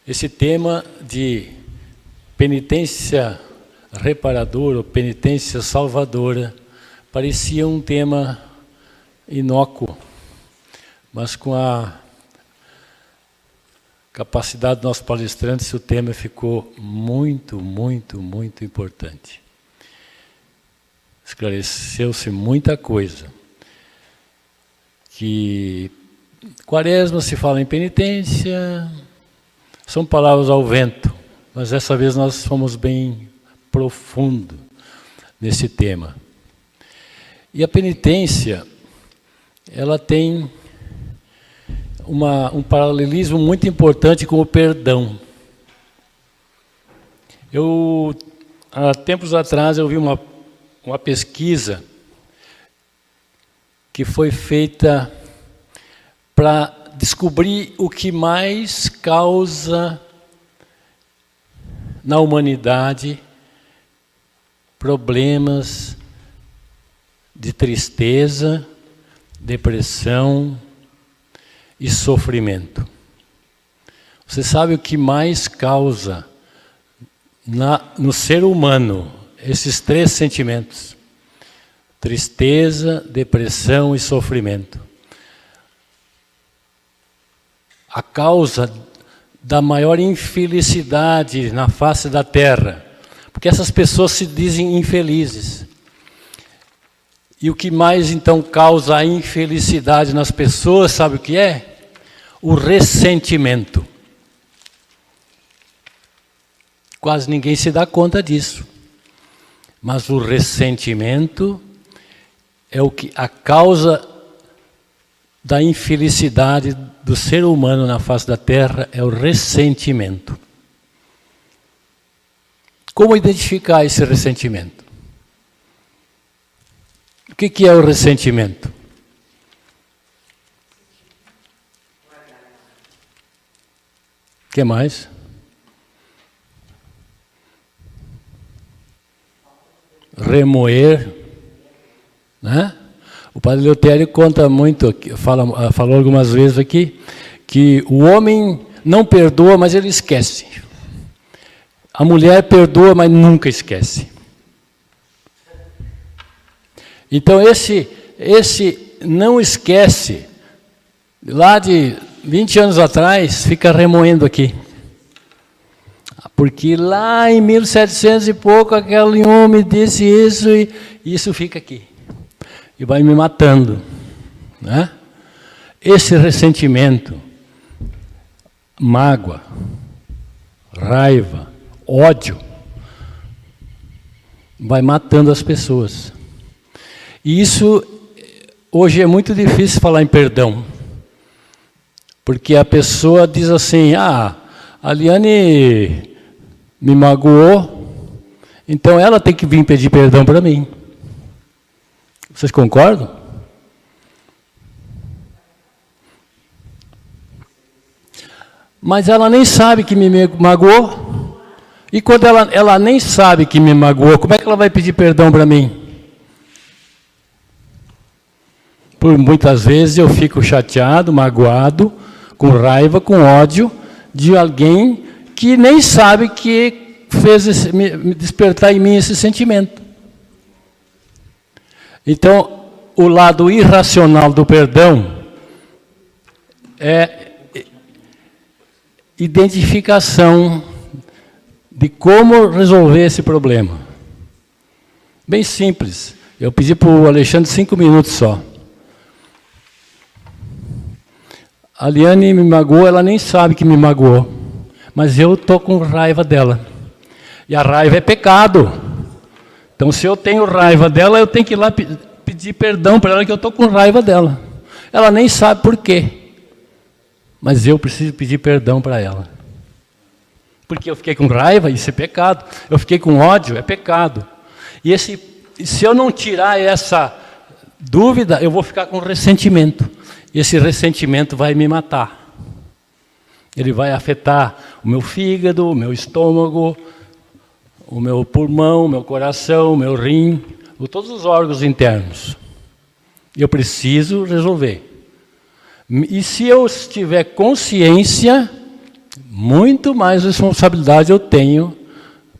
Esse tema de penitência reparadora, ou penitência salvadora, parecia um tema inócuo, mas com a capacidade dos nossos palestrantes, o tema ficou muito, muito, muito importante. Esclareceu-se muita coisa. Que Quaresma se fala em penitência, são palavras ao vento, mas dessa vez nós fomos bem profundo nesse tema. E a penitência, ela tem um paralelismo muito importante com o perdão. Há tempos atrás, eu vi uma pesquisa que foi feita para descobrir o que mais causa na humanidade problemas de tristeza, depressão e sofrimento. Você sabe o que mais causa no ser humano esses três sentimentos? Tristeza, depressão e sofrimento. A causa da maior infelicidade na face da Terra, porque essas pessoas se dizem infelizes. E o que mais então causa a infelicidade nas pessoas, sabe o que é? O ressentimento. Quase ninguém se dá conta disso. Mas o ressentimento é a causa da infelicidade do ser humano na face da Terra, é o ressentimento. Como identificar esse ressentimento? O que é o ressentimento? O que mais? Remoer, né? O Padre Eleutério conta muito, falou algumas vezes aqui, que o homem não perdoa, mas ele esquece. A mulher perdoa, mas nunca esquece. Então esse não esquece, lá de 20 anos atrás, fica remoendo aqui. Porque lá em 1700 e pouco, aquele homem disse isso e isso fica aqui. E vai me matando, né? Esse ressentimento, mágoa, raiva, ódio, vai matando as pessoas. E isso, hoje é muito difícil falar em perdão. Porque a pessoa diz assim, a Liane me magoou, então ela tem que vir pedir perdão para mim. Vocês concordam? Mas ela nem sabe que me magoou. E quando ela nem sabe que me magoou, como é que ela vai pedir perdão para mim? Por muitas vezes eu fico chateado, magoado, com raiva, com ódio de alguém que nem sabe que fez me despertar em mim esse sentimento. Então, o lado irracional do perdão é identificação de como resolver esse problema. Bem simples. Eu pedi para o Alexandre 5 minutos só. A Liane me magoou, ela nem sabe que me magoou. Mas eu estou com raiva dela. E a raiva é pecado. Então, se eu tenho raiva dela, eu tenho que ir lá pedir perdão para ela, que eu estou com raiva dela. Ela nem sabe por quê. Mas eu preciso pedir perdão para ela. Porque eu fiquei com raiva, isso é pecado. Eu fiquei com ódio, é pecado. E se eu não tirar essa dúvida, eu vou ficar com ressentimento. Esse ressentimento vai me matar. Ele vai afetar o meu fígado, o meu estômago, o meu pulmão, o meu coração, o meu rim, todos os órgãos internos. Eu preciso resolver. E se eu tiver consciência muito mais responsabilidade eu tenho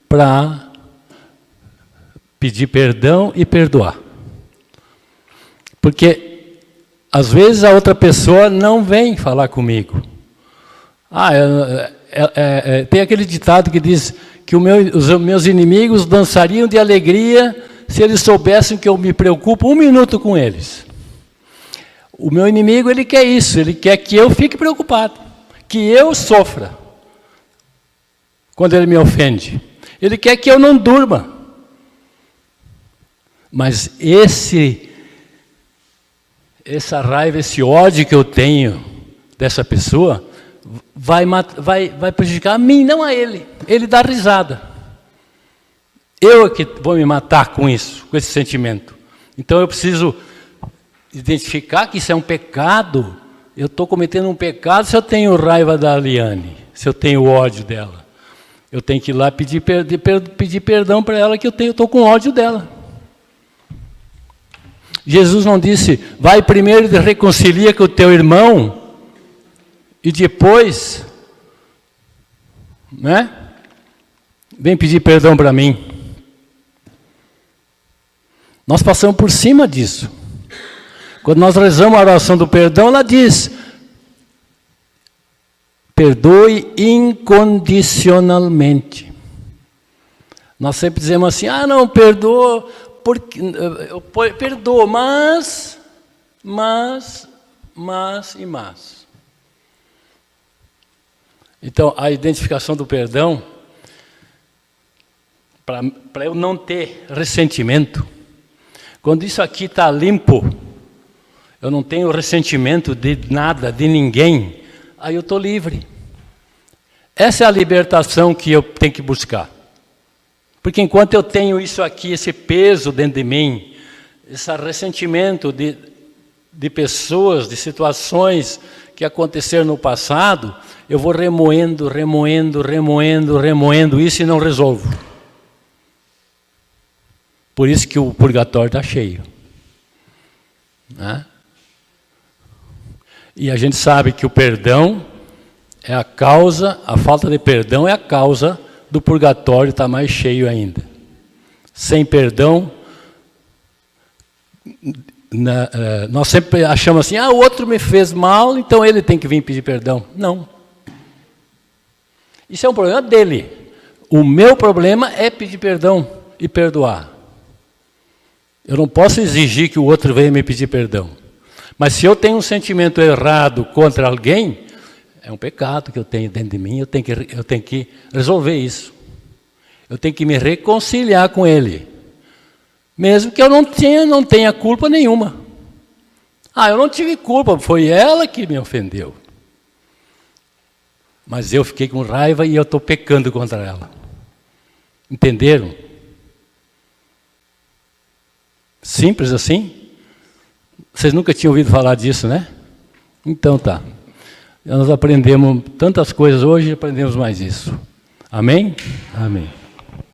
para pedir perdão e perdoar. Porque, às vezes, a outra pessoa não vem falar comigo. Tem aquele ditado que diz que os meus inimigos dançariam de alegria se eles soubessem que eu me preocupo 1 minuto com eles. O meu inimigo, ele quer isso, ele quer que eu fique preocupado, que eu sofra quando ele me ofende. Ele quer que eu não durma. Mas essa raiva, esse ódio que eu tenho dessa pessoa, vai prejudicar a mim, não a ele. Ele dá risada. Eu é que vou me matar com isso, com esse sentimento. Então eu preciso identificar que isso é um pecado. Eu estou cometendo um pecado se eu tenho raiva da Aliane, se eu tenho ódio dela. Eu tenho que ir lá pedir perdão para ela, que eu estou com ódio dela. Jesus não disse, vai primeiro e reconcilia com o teu irmão, e depois, né, vem pedir perdão para mim. Nós passamos por cima disso. Quando nós rezamos a oração do perdão, ela diz, perdoe incondicionalmente. Nós sempre dizemos assim, não, perdoa, perdoa, mas. Então, a identificação do perdão, para eu não ter ressentimento, quando isso aqui está limpo, eu não tenho ressentimento de nada, de ninguém, aí eu estou livre. Essa é a libertação que eu tenho que buscar. Porque enquanto eu tenho isso aqui, esse peso dentro de mim, esse ressentimento de pessoas, de situações que aconteceram no passado, eu vou remoendo isso e não resolvo. Por isso que o purgatório está cheio. Né? E a gente sabe que o perdão é a causa, a falta de perdão é a causa do purgatório estar mais cheio ainda. Sem perdão, nós sempre achamos assim, o outro me fez mal, então ele tem que vir pedir perdão. Não. Isso é um problema dele. O meu problema é pedir perdão e perdoar. Eu não posso exigir que o outro venha me pedir perdão. Mas se eu tenho um sentimento errado contra alguém, é um pecado que eu tenho dentro de mim, eu tenho que resolver isso. Eu tenho que me reconciliar com ele. Mesmo que eu não tenha culpa nenhuma. Eu não tive culpa, foi ela que me ofendeu. Mas eu fiquei com raiva e eu estou pecando contra ela. Entenderam? Simples assim? Vocês nunca tinham ouvido falar disso, né? Então tá. Nós aprendemos tantas coisas hoje, aprendemos mais isso. Amém? Amém.